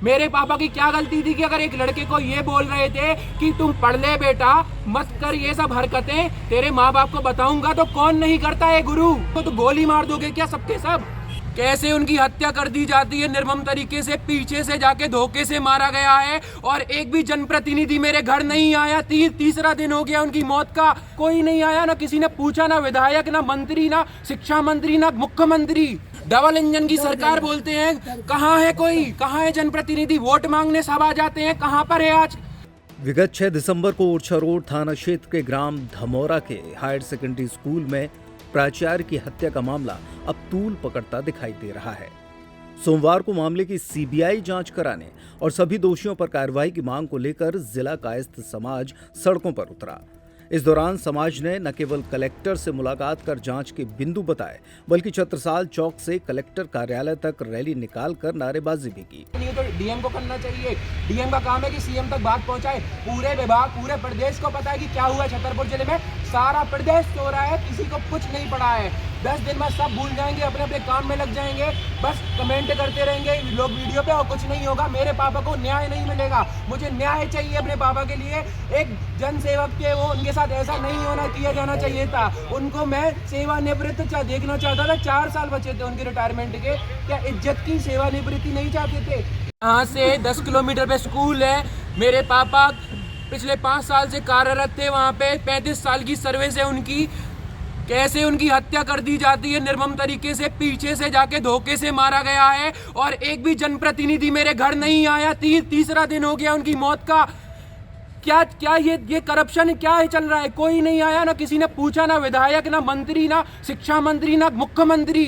मेरे पापा की क्या गलती थी कि अगर एक लड़के को ये बोल रहे थे कि तुम पढ़ ले बेटा, मत कर ये सब हरकतें, तेरे माँ बाप को बताऊंगा तो कौन नहीं करता है गुरु। तो गोली मार दोगे क्या सबके सब? कैसे उनकी हत्या कर दी जाती है निर्मम तरीके से, पीछे से जाके धोखे से मारा गया है और एक भी जनप्रतिनिधि मेरे घर नहीं आया। तीसरा दिन हो गया उनकी मौत का, कोई नहीं आया, ना किसी ने पूछा, ना विधायक, ना मंत्री, ना शिक्षा मंत्री, ना मुख्यमंत्री। डबल इंजन की सरकार बोलते हैं, कहाँ है कोई, कहाँ है जनप्रतिनिधि? वोट मांगने सब आ जाते हैं, कहाँ पर है आज? विगत 6 दिसंबर को ओरछा रोड थाना क्षेत्र के ग्राम धमौरा के हायर सेकेंडरी स्कूल में प्राचार्य की हत्या का मामला अब तूल पकड़ता दिखाई दे रहा है। सोमवार को मामले की सीबीआई जांच कराने और सभी दोषियों पर कार्रवाई की मांग को लेकर जिला कायस्थ समाज सड़कों पर उतरा। इस दौरान समाज ने न केवल कलेक्टर से मुलाकात कर जांच के बिंदु बताए, बल्कि छत्रसाल चौक से कलेक्टर कार्यालय तक रैली निकालकर नारेबाजी भी की। नहीं तो डीएम को करना चाहिए। डीएम का काम है कि सीएम तक बात पहुंचाए। पूरे विभाग, पूरे प्रदेश को पता है कि क्या हुआ है छतरपुर जिले में। सारा प्रदेश सो रहा है, किसी को कुछ नहीं पड़ा है। 10 दिन में सब भूल जाएंगे, अपने अपने काम में लग जाएंगे, बस कमेंट करते रहेंगे लोग वीडियो पे और कुछ नहीं होगा। मेरे पापा को न्याय नहीं मिलेगा, मुझे न्याय चाहिए अपने पापा के लिए। एक जन सेवक के वो उनके साथ ऐसा नहीं होना किया जाना चाहिए था। उनको मैं सेवानिवृत्त देखना चाहता था। 4 साल बचे थे उनके रिटायरमेंट के, क्या इज्जत की सेवानिवृत्ति नहीं चाहते थे? यहाँ से 10 किलोमीटर पे स्कूल है। मेरे पापा पिछले 5 साल से कार्यरत थे वहाँ पे, 35 साल की सर्विस है उनकी। कैसे उनकी हत्या कर दी जाती है निर्मम तरीके से, पीछे से जाके धोखे से मारा गया है और एक भी जनप्रतिनिधि मेरे घर नहीं आया। तीसरा दिन हो गया उनकी मौत का। क्या ये करप्शन क्या है चल रहा है? कोई नहीं आया, ना किसी ने पूछा, ना विधायक, ना मंत्री, ना शिक्षा मंत्री, ना मुख्यमंत्री।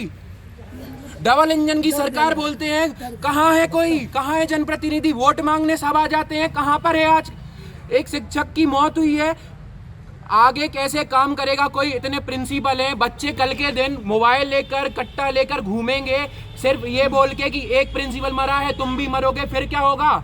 डबल इंजन की सरकार बोलते हैं, कहाँ है कोई, कहाँ है जनप्रतिनिधि? वोट मांगने सब आ जाते हैं, कहाँ पर है आज? एक शिक्षक की मौत हुई है, आगे कैसे काम करेगा कोई? इतने प्रिंसिपल हैं, बच्चे कल के दिन मोबाइल लेकर, कट्टा लेकर घूमेंगे सिर्फ ये बोल के कि एक प्रिंसिपल मरा है, तुम भी मरोगे। फिर क्या होगा?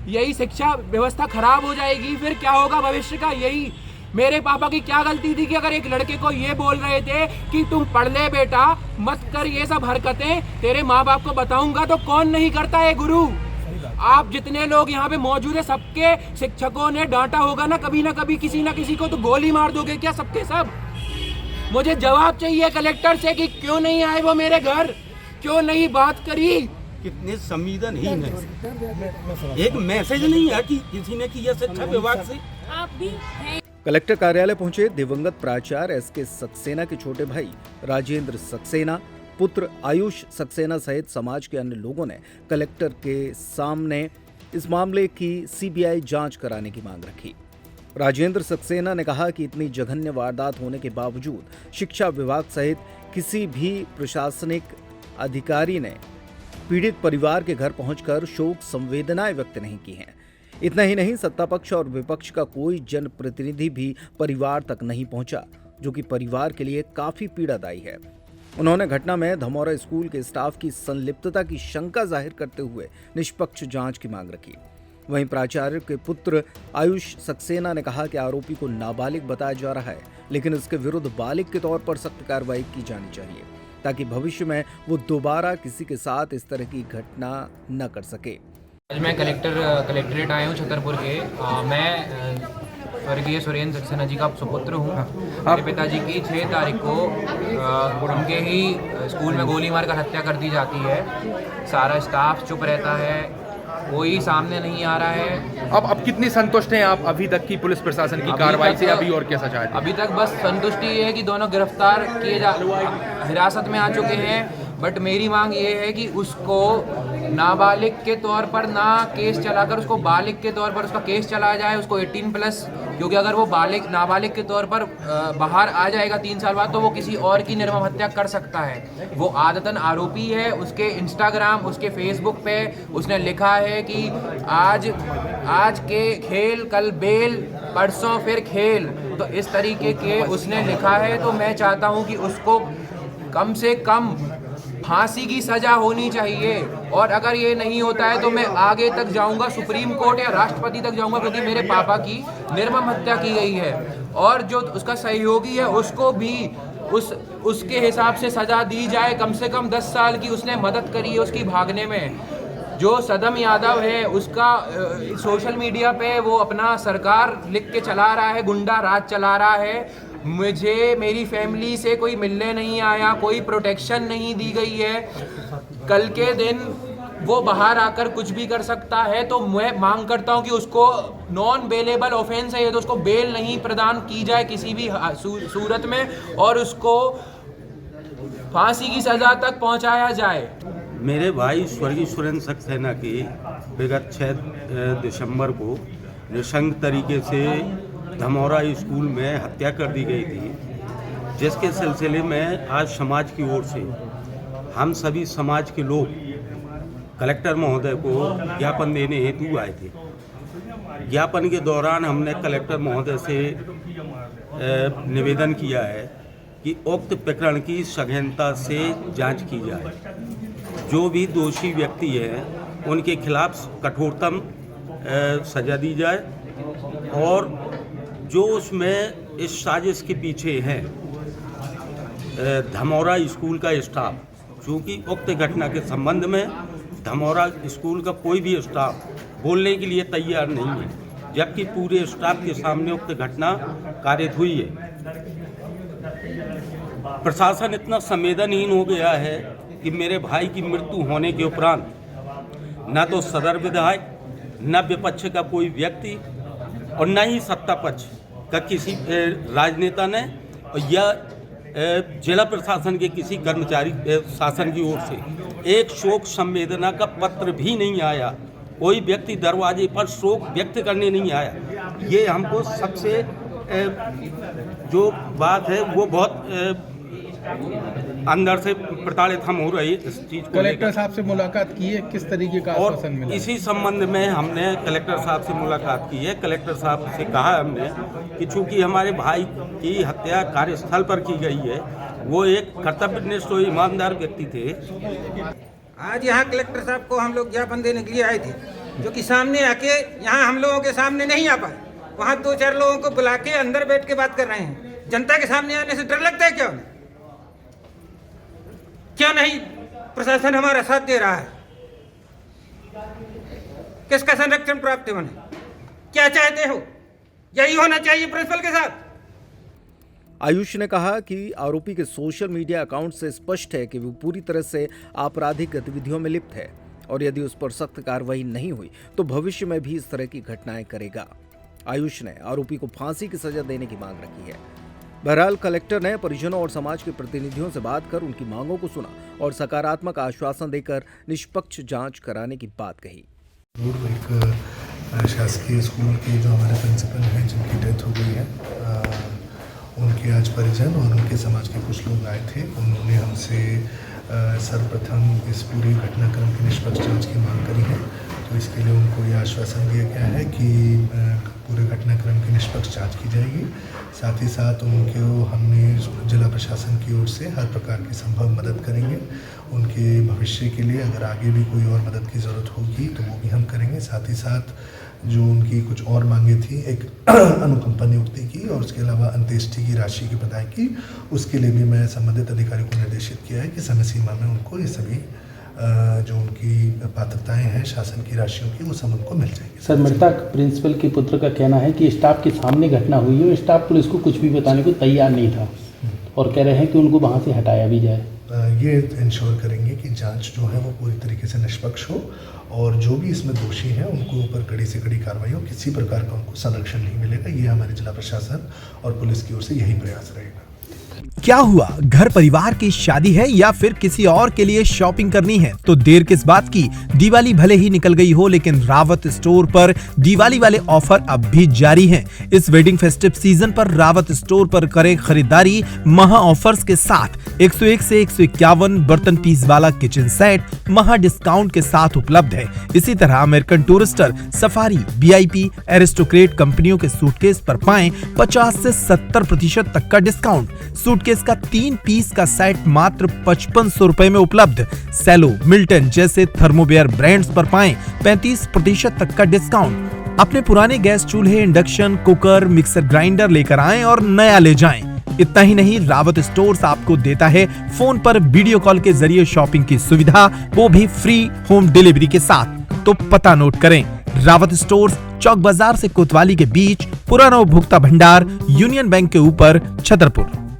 यही शिक्षा व्यवस्था खराब हो जाएगी। फिर क्या होगा भविष्य का? यही। मेरे पापा की क्या गलती थी कि अगर एक लड़के को ये बोल रहे थे कि तुम पढ़ ले बेटा, मत कर ये सब हरकतें, तेरे माँ बाप को बताऊंगा तो कौन नहीं करता है गुरु। आप जितने लोग यहाँ पे मौजूद है, सबके शिक्षकों ने डांटा होगा ना कभी किसी ना किसी को, तो गोली मार दोगे क्या सबके सब? मुझे जवाब चाहिए कलेक्टर से कि क्यों नहीं आए वो मेरे घर, क्यों नहीं बात करी। कितने संवेदनहीन है। एक मैसेज नहीं है कि किसी ने किया शिक्षा विभाग से। आप भी हैं। कलेक्टर कार्यालय पहुंचे दिवंगत प्राचार्य एसके सक्सेना के छोटे भाई राजेंद्र सक्सेना, पुत्र आयुष सक्सेना सहित समाज के अन्य लोगों ने कलेक्टर के सामने इस मामले की सीबीआई जांच कराने की मांग रखी। राजेंद्र सक्सेना ने कहा कि इतनी जघन्य वारदात होने के बावजूद शिक्षा विभाग सहित किसी भी प्रशासनिक अधिकारी ने पीड़ित परिवार के घर पहुंचकर शोक संवेदनाएं व्यक्त नहीं की हैं। इतना ही नहीं, सत्ता पक्ष और विपक्ष का कोई जनप्रतिनिधि भी परिवार तक नहीं पहुंचा, जो कि परिवार के लिए काफी पीड़ादायी है। उन्होंने घटना में धमौरा स्कूल के स्टाफ की संलिप्तता की शंका जाहिर करते हुए निष्पक्ष जांच की मांग रखी। वहीं प्राचार्य के पुत्र आयुष सक्सेना ने कहा कि आरोपी को नाबालिग बताया जा रहा है, लेकिन इसके विरुद्ध बालिग के तौर पर सख्त कार्रवाई की जानी चाहिए, ताकि भविष्य में वो दोबारा किसी के साथ इस तरह की घटना न कर सके। आज मैं कलेक्ट्रेट आया हूँ छतरपुर के। मैं स्वर्गीय सुरेंद्र सक्सेना जी का सुपुत्र हूँ। मेरे पिताजी की 6 तारीख को उनके ही स्कूल में गोली मारकर हत्या कर दी जाती है। सारा स्टाफ चुप रहता है, कोई सामने नहीं आ रहा है। अब कितनी संतुष्ट हैं आप अभी तक की पुलिस प्रशासन की कार्रवाई से? अभी और क्या चाहते हैं? अभी तक बस संतुष्टि ये है कि दोनों गिरफ्तार किए हिरासत में आ चुके हैं। बट मेरी मांग ये है कि उसको नाबालिग के तौर पर ना केस चलाकर उसको बालिग के तौर पर उसका केस चलाया जाए, उसको 18+, क्योंकि अगर वो नाबालिग के तौर पर बाहर आ जाएगा 3 साल बाद, तो वो किसी और की निर्मम हत्या कर सकता है। वो आदतन आरोपी है। उसके इंस्टाग्राम, उसके फेसबुक पे उसने लिखा है कि आज के खेल, कल बेल, परसों फिर खेल। तो इस तरीके के उसने लिखा है। तो मैं चाहता हूँ कि उसको कम से कम फांसी की सजा होनी चाहिए। और अगर ये नहीं होता है तो मैं आगे तक जाऊंगा, सुप्रीम कोर्ट या राष्ट्रपति तक जाऊंगा, क्योंकि मेरे पापा की निर्मम हत्या की गई है। और जो उसका सहयोगी है उसको भी उसके हिसाब से सजा दी जाए। कम से कम 10 साल की उसने मदद करी है उसकी भागने में। जो सदम यादव है उसका सोशल मीडिया पे वो अपना सरकार लिख के चला रहा है, गुंडा राज चला रहा है। मुझे मेरी फैमिली से कोई मिलने नहीं आया, कोई प्रोटेक्शन नहीं दी गई है। कल के दिन वो बाहर आकर कुछ भी कर सकता है, तो मैं मांग करता हूं कि उसको नॉन बेलेबल ऑफेंस है ये, तो उसको बेल नहीं प्रदान की जाए किसी भी सूरत में और उसको फांसी की सजा तक पहुंचाया जाए। मेरे भाई स्वर्गीय सुरेंद्र सक्सेना की विगत 6 दिसंबर को निशंक तरीके से धमौरा स्कूल में हत्या कर दी गई थी, जिसके सिलसिले में आज समाज की ओर से हम सभी समाज के लोग कलेक्टर महोदय को ज्ञापन देने हेतु आए थे। ज्ञापन के दौरान हमने कलेक्टर महोदय से निवेदन किया है कि उक्त प्रकरण की सघनता से जांच की जाए। जो भी दोषी व्यक्ति है उनके खिलाफ कठोरतम सजा दी जाए और जो उसमें इस साजिश के पीछे हैं धमौरा स्कूल का स्टाफ, चूँकि उक्त घटना के संबंध में धमौरा स्कूल का कोई भी स्टाफ बोलने के लिए तैयार नहीं है, जबकि पूरे स्टाफ के सामने उक्त घटना कारित हुई है। प्रशासन इतना संवेदनहीन हो गया है कि मेरे भाई की मृत्यु होने के उपरांत न तो सदर विधायक, न विपक्ष का कोई व्यक्ति और न ही सत्ता पक्ष का किसी राजनेता ने या जिला प्रशासन के किसी कर्मचारी शासन की ओर से एक शोक संवेदना का पत्र भी नहीं आया। कोई व्यक्ति दरवाजे पर शोक व्यक्त करने नहीं आया। ये हमको सबसे जो बात है वो बहुत अंदर से प्रताड़ित हम हो रही है इस चीज को। कलेक्टर साहब से मुलाकात की है, किस तरीके का आश्वासन मिला? इसी संबंध में हमने कलेक्टर साहब से मुलाकात की है। कलेक्टर साहब से कहा हमने कि चूंकि हमारे भाई की हत्या कार्यस्थल पर की गई है, वो एक कर्तव्यनिष्ठ और ईमानदार व्यक्ति थे। आज यहाँ कलेक्टर साहब को हम लोग ज्ञापन देने के लिए आए थे, जो कि सामने आके यहाँ हम लोगों के सामने नहीं आ पाए। वहाँ 2-4 लोगों को बुला के अंदर बैठ के बात कर रहे हैं। जनता के सामने आने से डर लगता है क्या? क्यों नहीं प्रशासन हमारा साथ दे रहा है? किसका संरक्षण प्राप्त होने? क्या चाहते हो? यही होना चाहिए प्रिंसिपल के साथ। आयुष ने कहा कि आरोपी के सोशल मीडिया अकाउंट से स्पष्ट है कि वो पूरी तरह से आपराधिक गतिविधियों में लिप्त है और यदि उस पर सख्त कार्रवाई नहीं हुई तो भविष्य में भी इस तरह की घटनाएं करेगा। आयुष ने आरोपी को फांसी की सजा देने की मांग रखी है। बहरहाल कलेक्टर ने परिजनों और समाज के प्रतिनिधियों से बात कर उनकी मांगों को सुना और सकारात्मक आश्वासन देकर निष्पक्ष जांच कराने की बात कही। एक शासकीय स्कूल के जो हमारे प्रिंसिपल हैं जिनकी डेथ हो गई है, उनके आज परिजन और उनके समाज के कुछ लोग आए थे। उन्होंने हमसे सर्वप्रथम इस पूरे घटनाक्रम की निष्पक्ष जांच की मांग करी है। तो इसके लिए उनको ये आश्वासन दिया गया है कि पूरे घटनाक्रम की निष्पक्ष जांच की जाएगी। साथ ही साथ उनको हमने जिला प्रशासन की ओर से हर प्रकार की संभव मदद करेंगे। उनके भविष्य के लिए अगर आगे भी कोई और मदद की ज़रूरत होगी तो वो भी हम करेंगे। साथ ही साथ जो उनकी कुछ और मांगे थी, एक अनुकंपा नियुक्ति की और उसके अलावा अंत्येष्टि की राशि की प्रदान की, उसके लिए भी मैं संबंधित अधिकारी को निर्देशित किया है कि समय सीमा में उनको ये सभी जो उनकी पात्रताएं हैं शासन की राशियों की, वो सब उनको मिल जाएगी। सर, मृतक प्रिंसिपल के पुत्र का कहना है कि स्टाफ के सामने घटना हुई है और स्टाफ पुलिस को कुछ भी बताने को तैयार नहीं था और कह रहे हैं कि उनको वहाँ से हटाया भी जाए। ये इंश्योर करेंगे कि जांच जो है वो पूरी तरीके से निष्पक्ष हो और जो भी इसमें दोषी हैं उनको ऊपर कड़ी से कड़ी कार्रवाई हो, किसी प्रकार का उनको संरक्षण नहीं मिलेगा। ये हमारे जिला प्रशासन और पुलिस की ओर से यही प्रयास रहेगा। क्या हुआ, घर परिवार की शादी है या फिर किसी और के लिए शॉपिंग करनी है तो देर किस बात की। दिवाली भले ही निकल गई हो लेकिन रावत स्टोर पर दिवाली वाले ऑफर अब भी जारी हैं। इस वेडिंग फेस्टिव सीजन पर रावत स्टोर पर करें खरीदारी महा ऑफर्स के साथ। 101 से 151 बर्तन पीस वाला किचन सेट महा डिस्काउंट के साथ उपलब्ध है। इसी तरह American Tourister, Safari, VIP, Aristocrat कंपनियों के सूटकेस पर पाएं 50 से 70% तक का डिस्काउंट। सूटकेस का 3 पीस का सेट मात्र 5500 रुपए में उपलब्ध। सेलो, मिल्टन जैसे थर्मोवेयर ब्रांड्स पर पाएं 35% तक का डिस्काउंट। अपने पुराने गैस चूल्हे, इंडक्शन कुकर, मिक्सर ग्राइंडर लेकर आएं और नया ले जाएं। इतना ही नहीं, रावत स्टोर्स आपको देता है फोन पर वीडियो कॉल के जरिए शॉपिंग की सुविधा, वो भी फ्री होम डिलीवरी के साथ। तो पता नोट करें, रावत स्टोर्स चौक बाजार से कोतवाली के बीच, पुराना उपभोक्ता भंडार, यूनियन बैंक के ऊपर, छतरपुर।